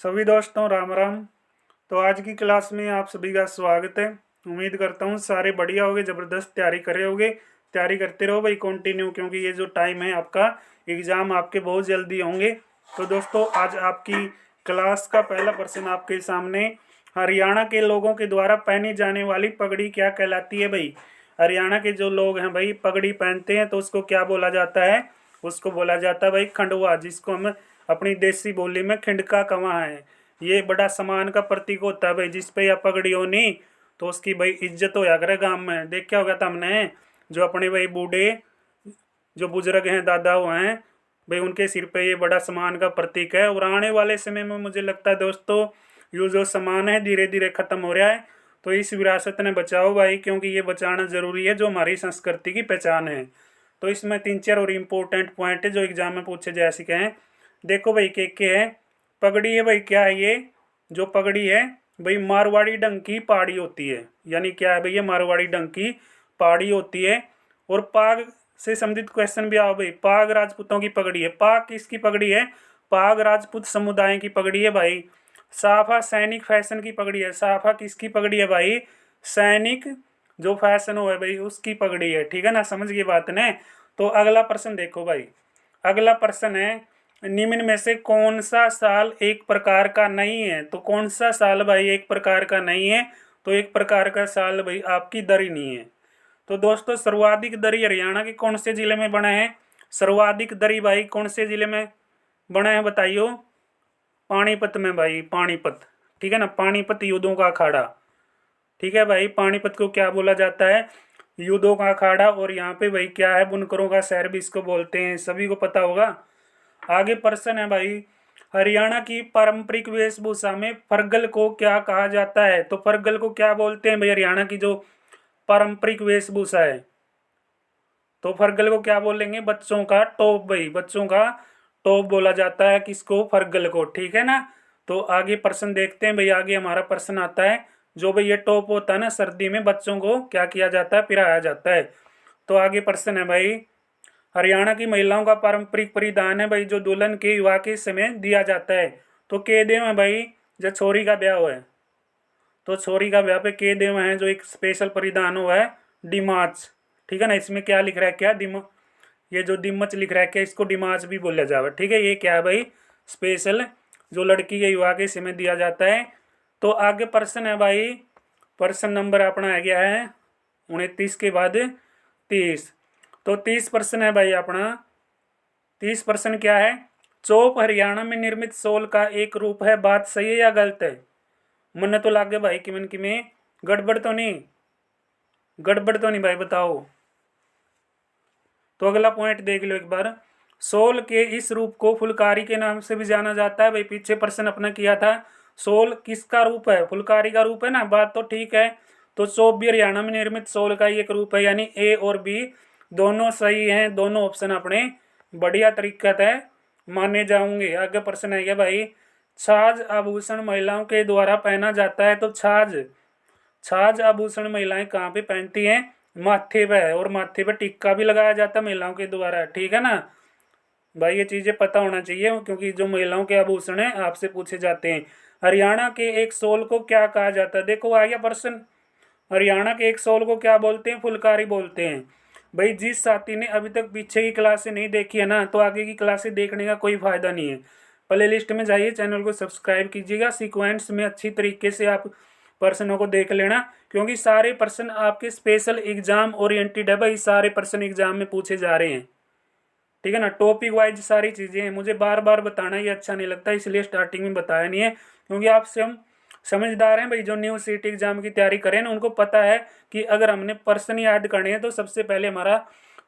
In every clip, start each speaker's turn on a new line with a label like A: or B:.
A: सभी दोस्तों राम राम। तो आज की क्लास में आप सभी का स्वागत है। उम्मीद करता हूँ सारे बढ़िया होगे, ज़बरदस्त तैयारी कर रहे होगे। तैयारी करते रहो भाई कंटिन्यू, क्योंकि ये जो टाइम है आपका एग्ज़ाम आपके बहुत जल्दी होंगे। तो दोस्तों आज आपकी क्लास का पहला प्रश्न आपके सामने, हरियाणा के लोगों के द्वारा पहनी जाने वाली पगड़ी क्या कहलाती है भाई। हरियाणा के जो लोग हैं भाई पगड़ी पहनते हैं तो उसको क्या बोला जाता है। उसको बोला जाता है भाई खंडवा, जिसको हम अपनी देसी बोली में खिंडका कवा है। ये बड़ा सम्मान का प्रतीक होता है भाई, जिस पे या पगड़ी हो नहीं तो उसकी भाई इज्जत होया करे गांव में। देख क्या हो गया था हमने, जो अपने भाई बूढ़े जो बुजुर्ग हैं, दादा वो हैं भाई, उनके सिर पे ये बड़ा सम्मान का प्रतीक है। और आने वाले समय में मुझे लगता है दोस्तों ये जो सम्मान है धीरे धीरे खत्म हो रहा है। तो इस विरासत ने बचाओ भाई, क्योंकि ये बचाना जरूरी है, जो हमारी संस्कृति की पहचान है। तो इसमें तीन चार और इम्पोर्टेंट पॉइंट है जो एग्जाम में पूछे जा सके हैं। देखो भाई के है पगड़ी है भाई, क्या है ये जो पगड़ी है भाई, मारवाड़ी ढंग की पहाड़ी होती है। यानी क्या है भाई, ये मारवाड़ी ढंग की पहाड़ी होती है। और पाग से संबंधित क्वेश्चन भी आओ भाई, पाग राजपूतों की पगड़ी है। पाग किसकी पगड़ी है? पाग राजपूत समुदाय की पगड़ी है भाई। साफा सैनिक फैशन की पगड़ी है। साफा किसकी पगड़ी है भाई? सैनिक जो फैशन हो है भाई उसकी पगड़ी है। ठीक है ना, समझ गए बात ने। तो अगला प्रश्न देखो भाई, अगला प्रश्न है निम्न में से कौन सा साल एक प्रकार का नहीं है। तो कौन सा साल भाई एक प्रकार का नहीं है? तो एक प्रकार का साल भाई आपकी दरी नहीं है। तो दोस्तों सर्वाधिक दरी हरियाणा के कौन से जिले में बना है? सर्वाधिक दरी भाई कौन से जिले में बना है बताइयो? पानीपत में भाई, पानीपत। ठीक है ना, पानीपत युद्धों का अखाड़ा। ठीक है भाई, पानीपत को क्या बोला जाता है? युद्धों का अखाड़ा। और यहाँ पे भाई क्या है, बुनकरों का शहर भी इसको बोलते हैं, सभी को पता होगा। आगे प्रश्न है भाई, हरियाणा की पारंपरिक वेशभूषा में फरगल को क्या कहा जाता है। तो फरगल को क्या बोलते हैं भाई, हरियाणा की जो पारंपरिक वेशभूषा है। तो फरगल को क्या बोलेंगे? बच्चों का टॉप भाई, बच्चों का टॉप बोला जाता है किसको? फरगल को। ठीक है ना। तो आगे प्रश्न देखते हैं भाई। आगे हमारा प्रश्न आता है, जो भाई ये टॉप होता है ना, सर्दी में बच्चों को क्या किया जाता है? पिराया जाता है। तो आगे प्रश्न है भाई, हरियाणा की महिलाओं का पारंपरिक परिधान है भाई जो दुल्हन के विवाह के समय दिया जाता है। तो के देव है भाई, जब छोरी का ब्याह हुआ है तो छोरी का ब्याह पे के देव है जो एक स्पेशल परिधान हुआ है, डिमाच। ठीक है ना, इसमें क्या लिख रहा है? क्या दिम ये जो दिमच लिख रहा है क्या, इसको डिमाच भी बोला जाएगा। ठीक है, ये क्या है भाई? स्पेशल जो लड़की के विवाह के समय दिया जाता है। तो आगे प्रश्न है भाई, प्रश्न नंबर अपना आ गया है 29 के बाद 30। तो 30 प्रश्न है भाई अपना। 30 प्रश्न क्या है? चोप हरियाणा में निर्मित सोल का एक रूप है, बात सही है या गलत है? मन तो लागे भाई कि मन की में गड़बड़ तो नहीं, गड़बड़ तो नहीं भाई, बताओ। तो अगला पॉइंट देख लो एक बार, सोल के इस रूप को फुलकारी के नाम से भी जाना जाता है भाई। पीछे प्रश्न अपना किया था, सोल किसका रूप है? फुलकारी का रूप है ना, बात तो ठीक है। तो चोप भी हरियाणा में निर्मित सोल का ही एक रूप है, यानी ए और बी दोनों सही हैं। दोनों ऑप्शन अपने बढ़िया तरीका है, माने जाऊंगे। आगे प्रश्न है क्या भाई, छाज आभूषण महिलाओं के द्वारा पहना जाता है। तो छाज, छाज आभूषण महिलाएं कहाँ पे पहनती हैं? माथे पे है, और माथे पे टिक्का भी लगाया जाता है महिलाओं के द्वारा। ठीक है ना भाई, ये चीजें पता होना चाहिए, क्योंकि जो महिलाओं के आभूषण है आपसे पूछे जाते हैं। हरियाणा के एक सोल को क्या कहा जाता है? देखो आ गया प्रश्न, हरियाणा के एक सोल को क्या बोलते हैं? फुलकारी बोलते हैं भाई। जिस साथी ने अभी तक पीछे की क्लासें नहीं देखी है ना, तो आगे की क्लासें देखने का कोई फायदा नहीं है। प्ले लिस्ट में जाइए, चैनल को सब्सक्राइब कीजिएगा, सीक्वेंस में अच्छी तरीके से आप प्रश्नों को देख लेना, क्योंकि सारे प्रश्न आपके स्पेशल एग्जाम ओरिएंटेड है भाई। सारे प्रश्न एग्जाम में पूछे जा रहे हैं। ठीक है ना, टॉपिक वाइज सारी चीज़ें हैं। मुझे बार बार बताना ये अच्छा नहीं लगता, इसलिए स्टार्टिंग में बताया नहीं है, क्योंकि आपसे हम समझदार हैं भाई। जो न्यू सीट एग्जाम की तैयारी करें ना, उनको पता है कि अगर हमने प्रश्न याद करने हैं तो सबसे पहले हमारा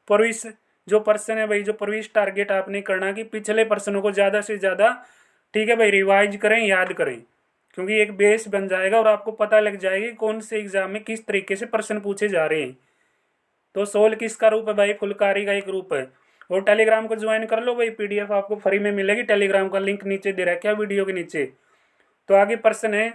A: प्रविश जो प्रश्न है भाई, जो प्रविश टारगेट आपने करना कि पिछले प्रश्नों को ज़्यादा से ज़्यादा, ठीक है भाई, रिवाइज करें, याद करें, क्योंकि एक बेस बन जाएगा और आपको पता लग जाएगी कौन से एग्जाम में किस तरीके से प्रश्न पूछे जा रहे हैं। तो सोल किसका रूप है भाई? फुलकारी का एक रूप है। और टेलीग्राम को ज्वाइन कर लो भाई, पीडीएफ आपको फ्री में मिलेगी। टेलीग्राम का लिंक नीचे दे रखा है वीडियो के नीचे। तो आगे प्रश्न है,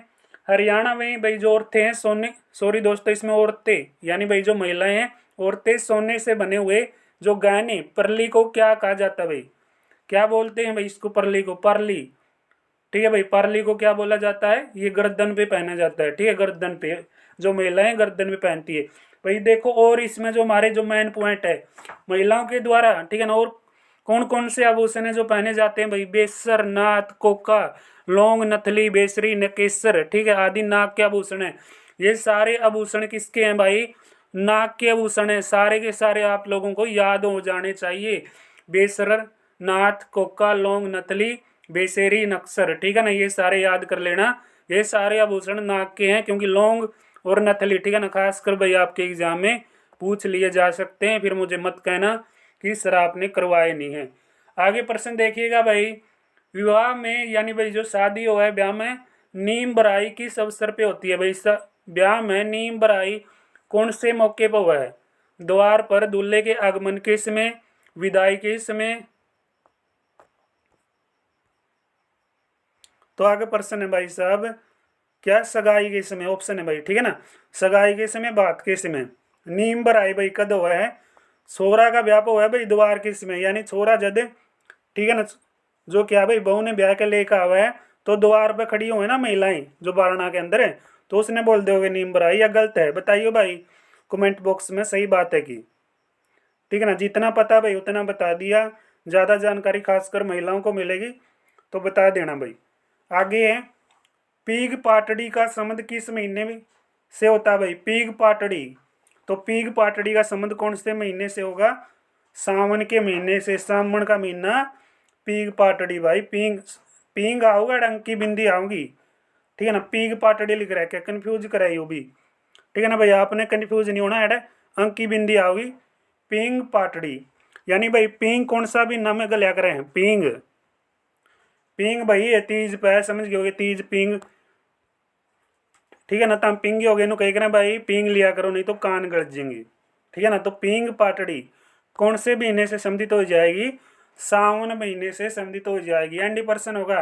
A: हरियाणा में भाई जो औरतें हैं सोने, सॉरी दोस्तों इसमें औरतें यानी भाई जो महिलाएं हैं, औरतें सोने से बने हुए जो गहने परली को क्या कहा जाता है भाई? क्या बोलते हैं भाई इसको? परली को, परली। ठीक है भाई। पार्ली को क्या बोला जाता है, ये गर्दन पे पहना जाता है, ठीक है, गर्दन पे जो महिलाएं गर्दन पे पहनती है भाई। देखो और इसमें जो हमारे जो मेन पॉइंट है महिलाओं के द्वारा, ठीक है ना, और कौन कौन से आभूषण है जो पहने जाते हैं भाई, बेसर, नाथ, कोका, लौंग, नथली, बेसरी, नकेसर, ठीक है, आदि नाक के आभूषण है। ये सारे आभूषण किसके हैं भाई, नाक के आभूषण है। सारे के सारे आप लोगों को याद हो जाने चाहिए, बेसर, नाथ, कोका, लौंग, नथली, बेसेरी, नक्सर, ठीक है ना, ये सारे याद कर लेना। ये सारे आभूषण नाक के हैं, क्योंकि लौंग और नथली, ठीक है ना, खासकर भाई आपके एग्जाम में पूछ लिए जा सकते हैं। फिर मुझे मत कहना कि सर आपने करवाए नहीं है। आगे प्रश्न देखिएगा भाई, विवाह में यानी भाई जो शादी हो है ब्याह में, नीम बराई किस अवसर पे होती है भाई। ब्याह में नीम बराई कौन से मौके पर हुआ है, द्वार पर, दूल्हे के आगमन के समय, विदाई के समय। तो आगे प्रश्न है भाई साहब, क्या सगाई के समय, ऑप्शन है भाई, ठीक है ना, सगाई के समय, बात के समय। नीम बराई भाई कद हुआ है, छोरा का ब्याह हुआ है भाई द्वार के समय, यानी छोरा जद, ठीक है ना, जो क्या भाई बहू ने ब्याह के लेकर आवा है, तो द्वार पे खड़ी हुई है ना महिलाएं जो बारणा के अंदर है, तो उसने बोल दोगे नीम बराई, या गलत है बताइए भाई कमेंट बॉक्स में, सही बात है कि, ठीक है ना, जितना पता भाई उतना बता दिया, ज़्यादा जानकारी खासकर महिलाओं को मिलेगी तो बता देना भाई। आगे है, पीग पाटड़ी का संबंध किस महीने में से होता है भाई, पीग पाटड़ी। तो पीग पाटड़ी का संबंध कौन से महीने से होगा, सावन के महीने से, सावन का महीना पीग पाटड़ी भाई। पींग, पींग आओगा डंकी बिंदी आओगी, ठीक है ना, पीग पाटड़ी लिख रहा है, क्या कंफ्यूज कराई हो भी, ठीक है ना भाई, आपने कंफ्यूज नहीं होना है, अंकी बिंदी आओगी, पींग पाटड़ी। यानी भाई पींग कौन सा भी नाम है गलिया करे हैं, पींग, पींग भाई ये तीज पे समझ गए, तीज पींग, ठीक है ना, तम पिंगी हो गए नु कह करे भाई पींग लिया करो नहीं तो कान गड़ जाएंगे, ठीक है ना। तो पींग पाटड़ी कौन से महीने से संबंधित हो जाएगी, सावन महीने से संबंधित हो जाएगी। एनडी पर्सन होगा,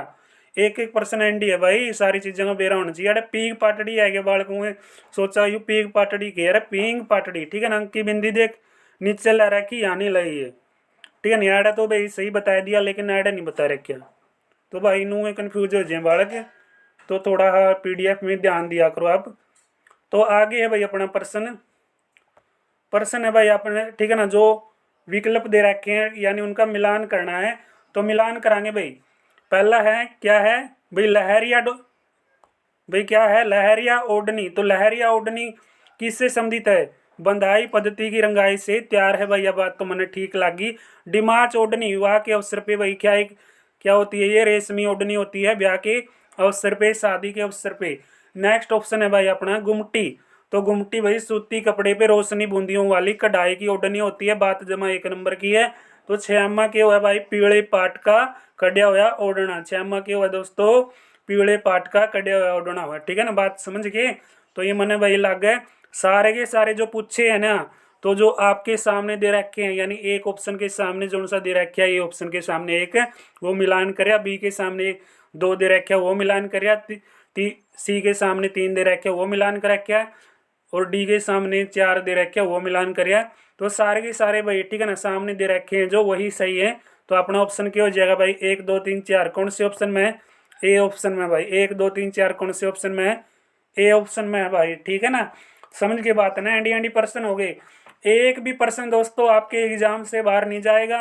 A: एक एक पर्सन एनडी है भाई, सारी चीजों का बेरा होना चाहिए। अरे पींग पाटड़ी है बालकों में सोचा यू पींग पाटड़ी के, अरे पींग पाटड़ी, ठीक है ना, अंकी बिंदी देख नीचे ला रखी आने लगी है, ठीक है ना, तो भाई सही बता दिया लेकिन ऐड नहीं बता रखा, तो भाई नू कन्फ्यूज हो जाए बालक, तो थोड़ा पीडीएफ में ध्यान दिया करो आप। तो आगे है भाई अपना प्रश्न, प्रश्न है भाई अपने, ठीक है ना, जो विकल्प दे रखे हैं यानी उनका मिलान करना है, तो मिलान कराएंगे भाई। पहला है क्या है भाई, लहरिया भाई क्या है, लहरिया ओढ़नी। तो लहरिया ओढ़नी किससे संबंधित है, बंधाई पद्धति की रंगाई से तैयार है भाई, यह बात तो मैंने ठीक लगी। डिमाच ओढ़नी विवाह के अवसर पे भाई क्या एक, क्या होती है, ये रेशमी ओढ़नी होती है ब्याह के अवसर पे, शादी के अवसर पे। नेक्स्ट ऑप्शन है भाई अपना गुमटी। तो गुमटी भाई सूती कपड़े पे रोशनी बूंदियों वाली कढ़ाई की ओढ़नी होती है, बात जमा एक नंबर की है। तो छेमा के हुआ भाई पीले पाट का कढ़िया हुआ ओढ़ना, छेमा के हुआ दोस्तों पीले पाट का कढ़िया हुआ ओढ़ना हुआ, ठीक है ना, बात समझ गए। तो ये मैंने भाई लग गए सारे के सारे जो पूछे है ना, तो जो आपके सामने दे रखे हैं, यानी एक ऑप्शन के सामने जो सा दे रखा है, ये ऑप्शन के सामने एक है वो मिलान करे, बी के सामने दो दे रखे वो मिलान करे, सी के सामने तीन दे रखे वो मिलान कर रखे है, और डी के सामने चार दे रखे वो मिलान करे। तो सारे के सारे भाई, ठीक है ना, सामने दे रखे हैं जो वही सही है। तो अपना ऑप्शन क्या हो जाएगा भाई, एक दो तीन चार कौन से ऑप्शन में है, ए ऑप्शन में भाई, एक दो तीन चार कौन से ऑप्शन में है, ए ऑप्शन में है भाई, ठीक है ना, समझ के बात है ना। एंडी एंडी पर्सन हो गए, एक भी पर्सन दोस्तों आपके एग्जाम से बाहर नहीं जाएगा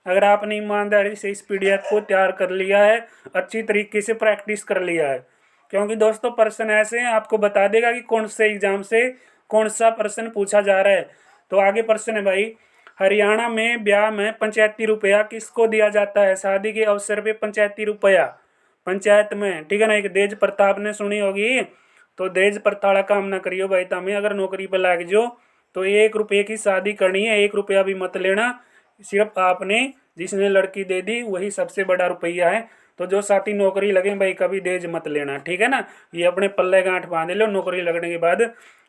A: अगर आपने ईमानदारी से इस पीडीएफ को तैयार कर लिया है, अच्छी तरीके से प्रैक्टिस कर लिया है। क्योंकि दोस्तों पर्सन ऐसे हैं आपको बता देगा कि कौन से एग्जाम से कौन सा प्रश्न पूछा जा रहा है। तो आगे प्रश्न है भाई, हरियाणा में ब्याह में पंचायती रुपया किसको दिया जाता है, शादी के अवसर पे पंचायती रुपया पंचायत में, ठीक है ना। एक दहेज प्रथा आपने सुनी होगी, तो दहेज प्रथा काम ना करियो भाई, तमें अगर नौकरी पर लग जाओ तो 1 रुपये की शादी करनी है, 1 रुपया भी मत लेना, सिर्फ आपने जिसने लड़की दे दी वही सबसे बड़ा रुपया है। तो जो साथी नौकरी लगे भाई कभी दहेज मत लेना, ठीक है ना, ये अपने पल्ले गांठ बांध लो, नौकरी लगने के बाद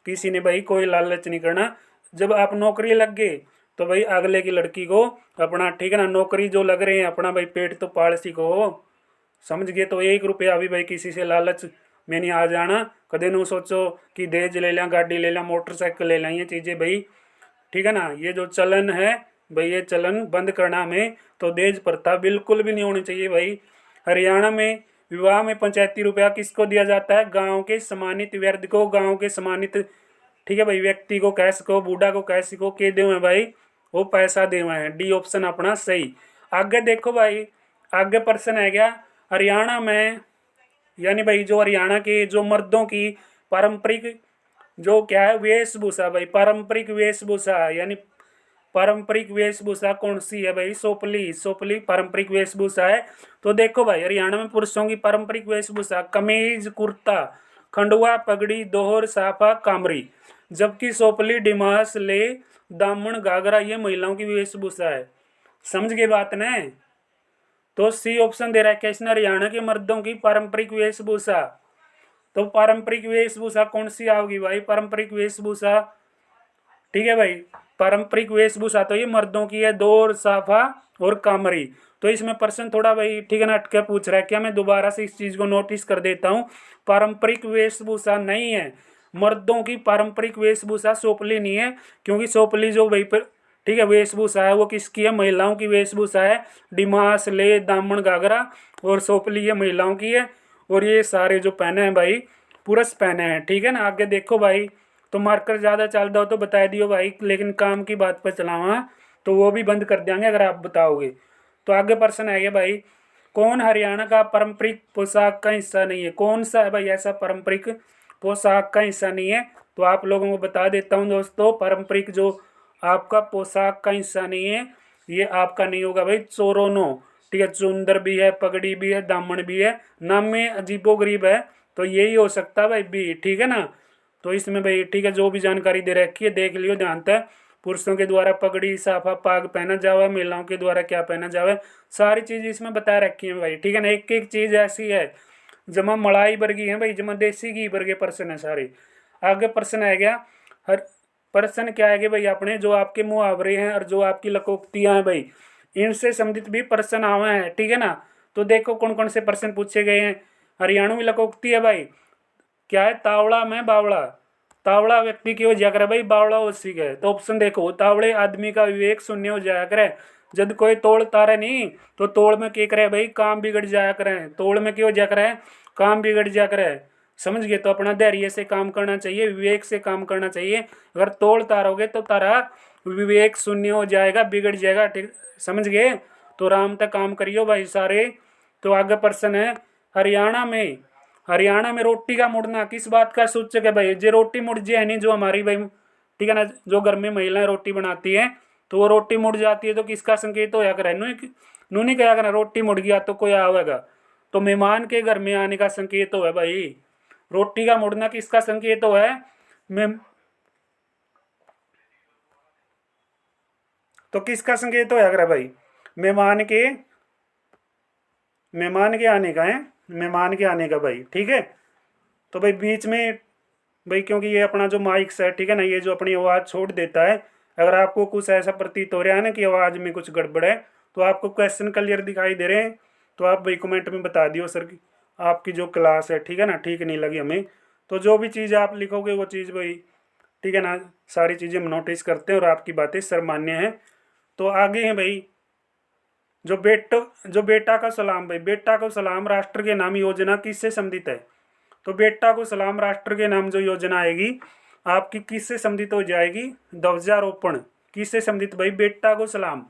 A: किसी ने भाई कोई लालच नहीं करना। जब आप नौकरी लग गए तो भाई अगले की लड़की को अपना, ठीक है ना, नौकरी जो लग रहे हैं अपना भाई पेट तो पाल सीखो, समझ गए। तो 1 रुपया अभी भाई किसी से लालच में नहीं आ जाना, कदे नू सोचो कि दहेज ले लें, गाड़ी ले लें, मोटरसाइकिल ले लें, ये चीज़ें भाई, ठीक है ना, ये जो चलन है भाई ये चलन बंद करना हमें। तो दहेज प्रथा बिल्कुल भी नहीं होनी चाहिए भाई। हरियाणा में विवाह में पंचायती रुपया किसको दिया जाता है? गांव के सम्मानित व्यक्ति को, गांव के सम्मानित, ठीक है भाई, व्यक्ति को कह सको, बूढ़ा को कह सको, के दे भाई वो पैसा दे हैं। डी ऑप्शन अपना सही। आगे देखो भाई, आगे प्रश्न है क्या, हरियाणा में, यानी भाई जो हरियाणा के जो मर्दों की पारंपरिक जो क्या है वेशभूषा भाई, पारंपरिक वेशभूषा, यानी पारंपरिक वेशभूषा कौन सी है भाई? सोपली, सोपली पारंपरिक वेशभूषा है। तो देखो भाई, हरियाणा में पुरुषों की पारंपरिक वेशभूषा कमीज, कुर्ता, खंडुआ, पगड़ी, दोहर, साफा, कामरी, जबकि सोपली, डिमास, ले, दामन, घाघरा ये महिलाओं की वेशभूषा है। समझ गए बात ने? तो सी ऑप्शन दे रखा है इसने, हरियाणा के मर्दों की पारंपरिक वेशभूषा। तो पारंपरिक वेशभूषा कौन सी आओगी भाई? पारंपरिक वेशभूषा, ठीक है भाई, पारंपरिक वेशभूषा तो ये मर्दों की है, दोर, साफा और कामरी। तो इसमें प्रश्न थोड़ा भाई, ठीक है ना, अटके पूछ रहा है क्या? मैं दोबारा से इस चीज को नोटिस कर देता हूँ। पारंपरिक वेशभूषा नहीं है, मर्दों की पारंपरिक वेशभूषा सोपली नहीं है, क्योंकि सोपली जो भाई पर, ठीक है, वेशभूषा है वो किसकी है? महिलाओं की वेशभूषा है। डिमास, ले, दामन, घाघरा और सोपली ये महिलाओं की है। और ये सारे जो पहने हैं भाई पुरुष पहने हैं, ठीक है ना। आगे देखो भाई, तो मार्कर ज़्यादा चलता हो तो बता दियो भाई, लेकिन काम की बात पर चलावा तो वो भी बंद कर देंगे अगर आप बताओगे। तो आगे प्रश्न है भाई, कौन हरियाणा का पारंपरिक पोशाक का हिस्सा नहीं है? कौन सा है भाई ऐसा पारंपरिक पोशाक का हिस्सा नहीं है? तो आप लोगों को बता देता हूँ दोस्तों, पारंपरिक जो आपका पोशाक का हिस्सा नहीं है, ये आपका नहीं होगा भाई चोरोनो, ठीक है। चुंदर भी है, पगड़ी भी है, दामन भी है, नाम में अजीबो गरीब है, तो यही हो सकता है भाई बी, ठीक है ना। तो इसमें भाई, ठीक है, जो भी जानकारी दे रखी है देख लियो ध्यान से। पुरुषों के द्वारा पगड़ी, साफा, पाग पहना जावा, महिलाओं के द्वारा क्या पहना जावा, सारी चीज इसमें बता रखी है भाई, ठीक है ना। एक एक चीज ऐसी है जमा मलाई वर्गी है भाई, जमा देसी घी वर्गे प्रश्न है सारे। आगे प्रश्न आ गया, हर प्रश्न क्या है भाई, अपने जो आपके मुहावरे हैं और जो आपकी लकोक्तियां हैं भाई, इनसे संबंधित भी प्रश्न आवे हैं, ठीक है ना। तो देखो कौन कौन से प्रश्न पूछे गए हैं। हरियाणवी लकोक्ति है भाई, क्या है? तावड़ा में बावड़ा, तावड़ा व्यक्ति की हो जाया करे भाई, बावड़ा उसी का है। तो ऑप्शन देखो, तावड़े आदमी का विवेक शून्य हो जाया करे, जब कोई तोड़ तारे नहीं तो तोड़ में क्या करे भाई, काम बिगड़ जाया करे, तोड़ में क्यों जाया करे, काम बिगड़ जाया करे। समझ गए? तो अपना धैर्य से काम करना चाहिए, विवेक से काम करना चाहिए। अगर तोड़ तारोगे तो तारा विवेक शून्य हो जाएगा, बिगड़ जाएगा, ठीक? समझ गए? तो आराम तक काम करियो भाई सारे। तो आगे प्रश्न है, हरियाणा में, हरियाणा में रोटी का मुड़ना किस बात का सूचक है भाई? जो रोटी मुड़ जाए नहीं, जो हमारी भाई, ठीक है ना, जो घर में महिलाएं रोटी बनाती है तो वो रोटी मुड़ जाती है तो किसका संकेत होया करे? नू नहीं कहा करे रोटी मुड़ गया तो कोई आवेगा, तो मेहमान के घर में आने का संकेत हो है भाई। रोटी का मुड़ना किसका संकेत हो है? मे तो किसका संकेत होया करे भाई? मेहमान के, मेहमान के आने का है, मेहमान के आने का भाई, ठीक है। तो भाई बीच में भाई, क्योंकि ये अपना जो माइक है, ठीक है ना, ये जो अपनी आवाज़ छोड़ देता है, अगर आपको कुछ ऐसा प्रतीत हो रहा है ना कि आवाज़ में कुछ गड़बड़ है, तो आपको क्वेश्चन क्लियर दिखाई दे रहे हैं तो आप भाई कमेंट में बता दियो सर कि आपकी जो क्लास है, ठीक है ना, ठीक नहीं लगी हमें। तो जो भी चीज़ आप लिखोगे वो चीज़ भाई, ठीक है ना, सारी चीज़ें हम नोटिस करते हैं और आपकी बातें सर्वमान्य हैं। तो आगे हैं भाई, जो बेटा का सलाम भाई, बेटा को सलाम राष्ट्र के नाम योजना किससे संबंधित है? तो बेटा को सलाम राष्ट्र के नाम जो योजना आएगी आपकी किससे संबंधित हो जाएगी? ध्वजारोपण। किससे संबंधित भाई? बेटा को सलाम।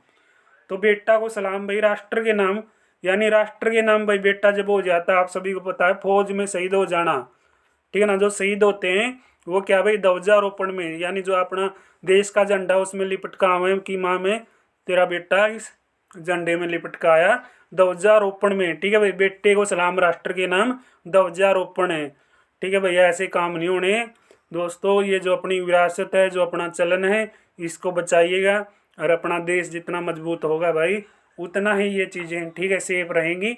A: तो बेटा को सलाम भाई राष्ट्र के नाम, यानी राष्ट्र के नाम भाई बेटा जब हो जाता है, आप सभी को पता है, फौज में शहीद हो जाना, ठीक है ना, जो शहीद होते हैं वो क्या भाई, ध्वजारोपण में, यानी जो अपना देश का झंडा उसमें लिपटकावे की माँ में तेरा बेटा इस झंडे में लिपटकाया ध्वजारोपण में, ठीक है भाई। बेटे को सलाम राष्ट्र के नाम ध्वजारोपण है, ठीक है भैया। ऐसे काम नहीं होने दोस्तों, ये जो अपनी विरासत है, जो अपना चलन है, इसको बचाइएगा। और अपना देश जितना मजबूत होगा भाई उतना ही ये चीज़ें, ठीक है, सेफ रहेंगी।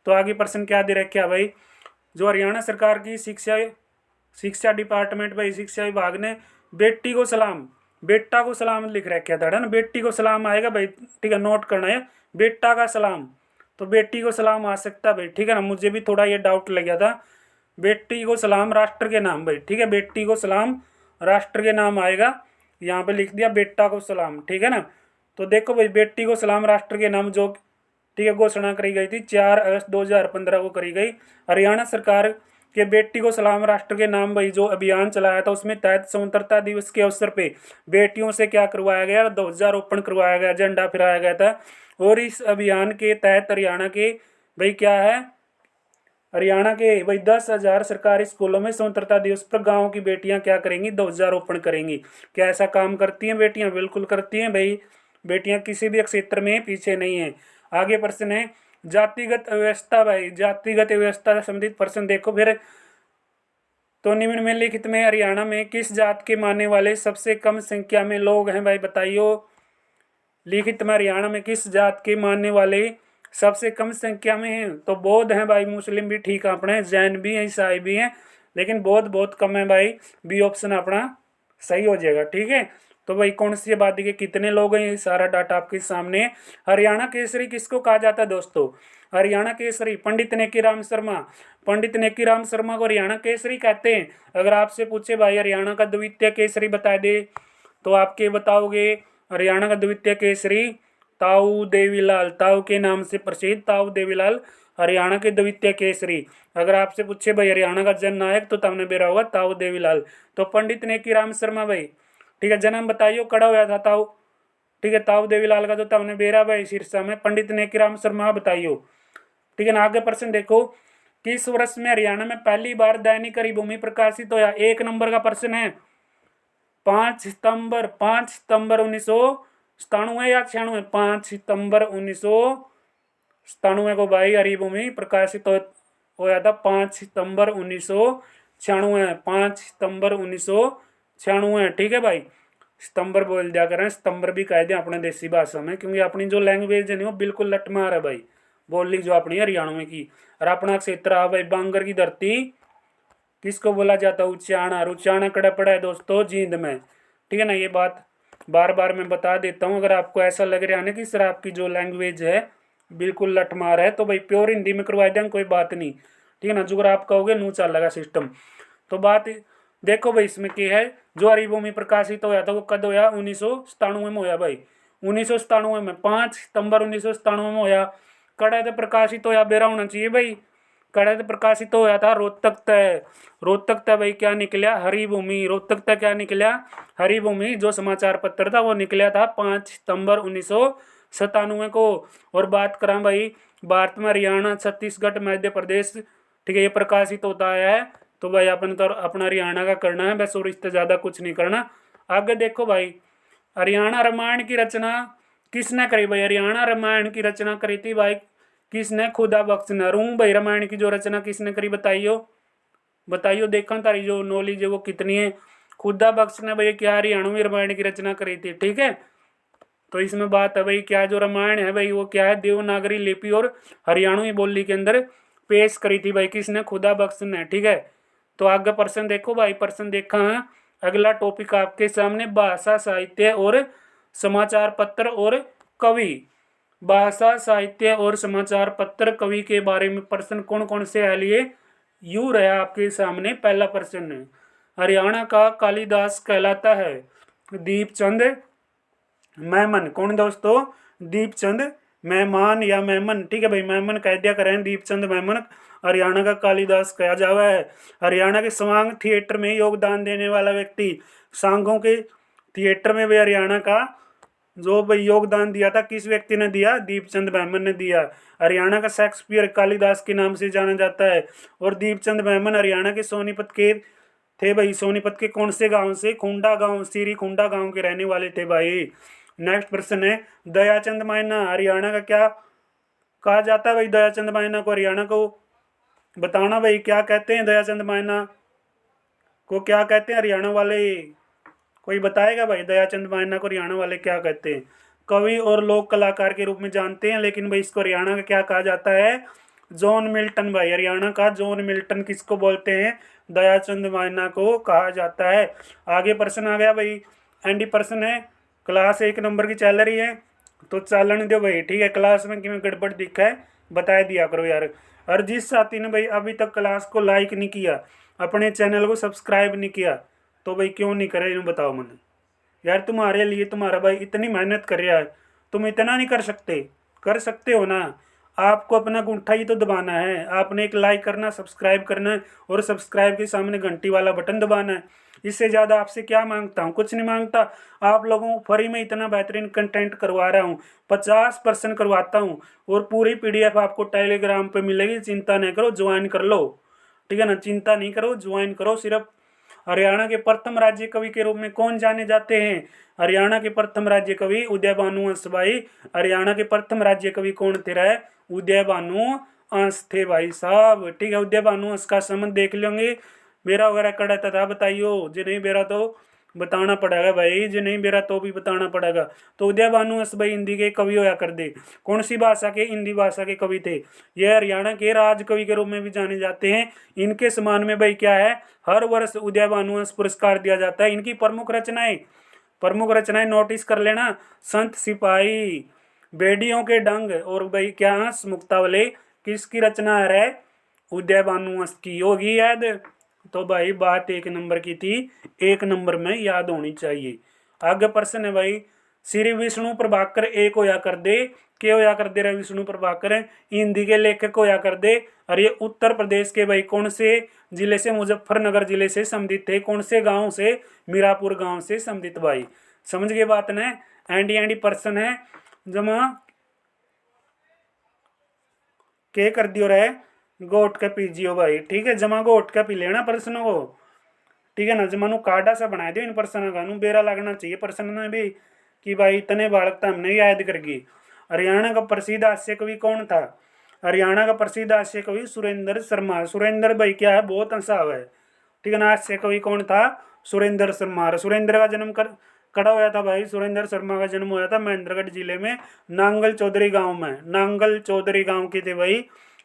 A: तो आगे प्रश्न क्या दे रखे भाई, जो हरियाणा सरकार की शिक्षा डिपार्टमेंट भाई, शिक्षा विभाग ने बेटी को सलाम, बेटा को सलाम लिख रखा था ना, बेटी को सलाम आएगा भाई, ठीक है, नोट करना है, बेटा का सलाम। तो बेटी को सलाम आ सकता है भाई, ठीक है ना, मुझे भी थोड़ा ये डाउट लग गया था। बेटी को सलाम राष्ट्र के नाम भाई, ठीक है, बेटी को सलाम राष्ट्र के नाम आएगा, यहाँ पे लिख दिया बेटा को सलाम, ठीक है ना। तो देखो भाई, बेटी को सलाम राष्ट्र के नाम जो, ठीक है, घोषणा करी गई थी 4 अगस्त 2015 को करी गई। हरियाणा सरकार के बेटी को सलाम राष्ट्र के नाम भाई जो अभियान चलाया था, उसमें तहत स्वतंत्रता दिवस के अवसर पे बेटियों से क्या करवाया गया, ध्वजारोपण करवाया गया, झंडा फहराया गया था। और इस अभियान के तहत हरियाणा के भाई क्या है, हरियाणा के भाई 10,000 सरकारी स्कूलों में स्वतंत्रता दिवस पर गांव की बेटियां क्या करेंगी, ध्वजारोपण करेंगी। क्या ऐसा काम करती हैं बेटियां? बिल्कुल करती हैं भाई। बेटियां किसी भी क्षेत्र में पीछे नहीं है। आगे प्रश्न है जातिगत व्यवस्था, भाई जातिगत व्यवस्था से संबंधित प्रश्न देखो फिर। तो निम्नलिखित में हरियाणा में किस जात के मानने वाले सबसे कम संख्या में लोग हैं, भाई बताइयो। लिखित में हरियाणा में किस जात के मानने वाले सबसे कम संख्या में हैं? तो बौद्ध हैं भाई, मुस्लिम भी ठीक है अपने, जैन भी हैं, ईसाई भी हैं, लेकिन बौद्ध बहुत कम है भाई। बी ऑप्शन अपना सही हो जाएगा। ठीक है, तो भाई कौन सी आबादी के कितने लोग हैं, ये सारा डाटा आपके सामने है। हरियाणा केसरी किसको कहा जाता है दोस्तों? हरियाणा केसरी पंडित नेकीराम शर्मा, पंडित नेकीराम शर्मा को हरियाणा केसरी कहते हैं। अगर आपसे पूछे भाई हरियाणा का द्वितीय केसरी बता दे, तो आपके बताओगे हरियाणा का द्वितीय केसरी ताऊ देवीलाल, ताऊ के नाम से प्रसिद्ध ताऊ देवीलाल हरियाणा के द्वितीय केसरी। अगर आपसे पूछे भाई हरियाणा का जननायक, तो तमने बेरा होगा ताऊ देवीलाल। तो पंडित नेकीराम शर्मा भाई, ठीक है, जन्म बताइयो कड़ा हुआ था ताऊ, ठीक है, ताऊ देवीलाल का तो तमने बेरा भाई सिरसा में, पंडित नेकीराम शर्मा बताइयो। ठीक है ना, आगे प्रश्न देखो, किस वर्ष में हरियाणा में पहली बार दैनिक हरिभूमि प्रकाशित होया? 1 नंबर का प्रश्न है। 5 सितंबर 1997 या 96? 5 सितंबर 1997 को भाई हरिभूमि प्रकाशित होया था। 5 सितंबर 1996, 5 सितंबर 1996। ठीक है भाई, सितंबर बोल दिया करें, सितंबर भी कह दें अपने देसी भाषा में, क्योंकि अपनी जो लैंग्वेज है नहीं वो बिल्कुल लटमार है भाई, बोली जो अपनी हरियाणा में की। और अपना क्षेत्र है भाई बांगर की धरती, किसको बोला जाता है? उचाना। रुचाना कड़ा पड़ा है दोस्तों जींद में। ठीक है ना, ये बात बार बार मैं बता देता हूँ। अगर आपको ऐसा लग रहा है ना कि सर आपकी जो लैंग्वेज है बिल्कुल लठमार है, तो भाई प्योर हिंदी में करवा देंगे, कोई बात नहीं। ठीक है ना, जो अगर आप कहोगे नू चल लगा सिस्टम। तो बात देखो भाई इसमें क्या है, जो हरिभूमि प्रकाशित होया था वो कद होया? 1997 में होया भाई, 1997 में, 5 सितंबर 1997 में होया। कड़ा तो प्रकाशित होया बेरा होना चाहिए भाई, कड़ा तो प्रकाशित होया था रोहतक तय। रोहतक तय भाई क्या निकला? हरिभूमि। रोहतक तय क्या निकला? हरिभूमि। जो समाचार पत्र था वो निकला था 5 सितंबर 1997 को। और बात करा भाई भारत में हरियाणा, छत्तीसगढ़, मध्य प्रदेश, ठीक है, ये प्रकाशित होता है। तो भाई अपन तो अपना हरियाणा का करना है बस, और इससे ज़्यादा कुछ नहीं करना। आगे देखो भाई, हरियाणा रामायण की रचना किसने करी? भाई हरियाणा रामायण की रचना करी थी भाई किसने? खुदा बख्श ने। रू भाई रामायण की जो रचना किसने करी बताइयो, बताइयो, देखा तारी जो नॉलेज है वो कितनी है। खुदा बख्श ने भाई क्या हरियाणवी रामायण की रचना करी थी। ठीक है, तो इसमें बात है भाई क्या जो रामायण है भाई वो क्या है, देवनागरी लिपि और हरियाणवी बोली के अंदर पेश करी थी भाई किसने? खुदा बख्श ने। ठीक है, तो आगे प्रश्न देखो भाई, प्रश्न देखा है। अगला टॉपिक आपके सामने भाषा साहित्य और समाचार पत्र और कवि। भाषा साहित्य और समाचार पत्र कवि के बारे में प्रश्न कौन कौन से है लिए यू रहा आपके सामने। पहला प्रश्न, हरियाणा का कालिदास कहलाता है दीपचंद मेमन। कौन दोस्तों? दीपचंद मेहमान या मेमन। ठीक है भाई, मेमन कह दिया करें, दीपचंद मेमन हरियाणा का कालिदास कहा जावा है। हरियाणा के स्वांग थिएटर में योगदान देने वाला व्यक्ति, सांगों के थिएटर में भी हरियाणा का जो भाई योगदान दिया था किस व्यक्ति ने दिया? दीपचंद मेमन ने दिया। हरियाणा का शेक्सपियर कालिदास के नाम से जाना जाता है। और दीपचंद मेमन हरियाणा के सोनीपत के थे भाई। सोनीपत के कौन से गांव से? खुंडा गांव, सीरी खुंडा गांव के रहने वाले थे भाई। नेक्स्ट प्रश्न है, दयाचंद मायना हरियाणा का क्या कहा जाता है भाई? दयाचंद मायना को हरियाणा को बताना भाई, क्या कहते हैं दयाचंद मायना को? क्या कहते हैं हरियाणा वाले? कोई बताएगा भाई दयाचंद मायना को हरियाणा वाले क्या कहते हैं? कवि और लोक कलाकार के रूप में जानते हैं, लेकिन भाई इसको हरियाणा का क्या कहा जाता है? जॉन मिल्टन भाई। हरियाणा का जॉन मिल्टन किसको बोलते हैं? दयाचंद मायना को कहा जाता है। आगे प्रश्न आ गया भाई, एंडी प्रश्न है, क्लास 1 नंबर की चल रही है तो चालन दो भाई। ठीक है, क्लास में क्यों गड़बड़ दिखा है बता दिया करो यार। और जिस साथी ने भाई अभी तक क्लास को लाइक नहीं किया, अपने चैनल को सब्सक्राइब नहीं किया, तो भाई क्यों नहीं करे इन्हें बताओ मैंने यार। तुम्हारे लिए तुम्हारा भाई इतनी मेहनत कर रहा है, तुम इतना नहीं कर सकते? कर सकते हो ना। आपको अपना अंगूठा ही तो दबाना है, आपने एक लाइक करना, सब्सक्राइब करना है और सब्सक्राइब के सामने घंटी वाला बटन दबाना है। इससे ज़्यादा आपसे क्या मांगता हूँ, कुछ नहीं मांगता। आप लोगों को फ्री में इतना बेहतरीन कंटेंट करवा रहा हूँ, 50% करवाता हूँ और पूरी PDF आपको टेलीग्राम पे मिलेगी। चिंता नहीं करो, ज्वाइन कर लो, ठीक है ना, चिंता नहीं करो, ज्वाइन करो। सिर्फ हरियाणा के प्रथम राज्य कवि के रूप में कौन जाने जाते हैं? हरियाणा के प्रथम राज्य कवि उदय भानु हंस भाई। हरियाणा के प्रथम राज्य कवि कौन थे रहे? उदय भानु हंस थे भाई साहब, ठीक है। उदय भानु हंस का संबंध देख लेंगे। बेरा वगैरह कड़ा था बताइयो, जो नहीं बेरा तो बताना पड़ेगा भाई, जो नहीं बेरा तो भी बताना पड़ेगा। तो उदय भानु हंस भाई हिंदी के कवि होया कर दे। कौन सी भाषा के? हिंदी भाषा के कवि थे। ये हरियाणा के राज कवि के रूप में भी जाने जाते हैं। इनके सम्मान में भाई क्या है, हर वर्ष उदय भानु हंस पुरस्कार दिया जाता है। इनकी प्रमुख रचनाएं नोटिस कर लेना। संत सिपाही, बेड़ियों के डंग और भाई क्या हंस मुक्तावली किसकी रचना है? उदय भानु हंस की। होगी याद? तो भाई बात 1 नंबर की थी, 1 नंबर में याद होनी चाहिए। आगे प्रश्न है भाई, श्री विष्णु प्रभाकर एक होया कर दे। के होया कर दे रहे विष्णु प्रभाकर? हिंदी के लेखक होया कर दे। और ये उत्तर प्रदेश के भाई कौन से जिले से? मुजफ्फरनगर जिले से संबंधित थे। कौन से गांव से? मीरापुर गांव से संबंधित भाई। समझ गए बात ने? एंडी एंडी पर्सन है जमा के कर दियो रहे गोट का पीजियो भाई, ठीक है। जमा गोट का पी लेना प्रश्नों को, ठीक है ना। जमा नु काडा सा बना दियो इन प्रश्नों का, नु बेरा लगना चाहिए प्रश्न में भी कि भाई इतने बालक तो हमने याद करगी। हरियाणा का प्रसिद्ध हास्य कवि कौन था? हरियाणा का प्रसिद्ध हास्य कवि सुरेंद्र शर्मा। सुरेंद्र भाई क्या है, बहुत हंसाव है, ठीक है ना। हास्य कवि कौन था? सुरेंद्र शर्मा। सुरेंद्र का जन्म कड़ा होया था भाई? सुरेंद्र शर्मा का जन्म होया था महेंद्रगढ़ जिले में नांगल चौधरी गांव में। नांगल चौधरी गांव के थे भाई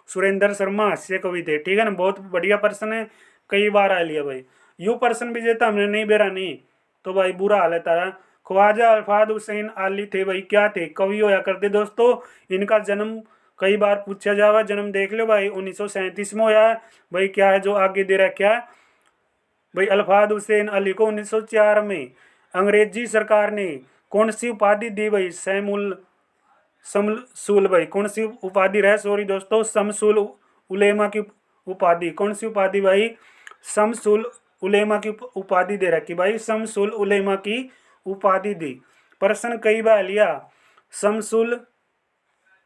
A: सुरेंद्र शर्मा, हास्य कवि थे, ठीक है ना। बहुत बढ़िया प्रश्न है, कई बार आ लिया भाई। यू प्रश्न विजेता हमने नहीं बेरा नहीं तो भाई बुरा हाल है तारा। ख्वाजा अल्फाज हुसैन अली थे भाई, क्या थे? कवि होया करते दोस्तों। इनका जन्म कई बार पूछा जावा, जन्म देख लो भाई 1937 में होया है भाई। क्या है जो आगे दे रखा है भाई? अल्फाज हुसैन अली को 1904 में अंग्रेजी सरकार ने कौन सी उपाधि दी भाई? समसूल भाई। कौन सी उपाधि रहे? सॉरी दोस्तों, समसूल उलेमा की उपाधि। कौन सी उपाधि भाई? समसूल उलेमा की उपाधि दे रखी भाई, समसूल उलेमा की उपाधि दी। प्रश्न कई बार लिया, समसूल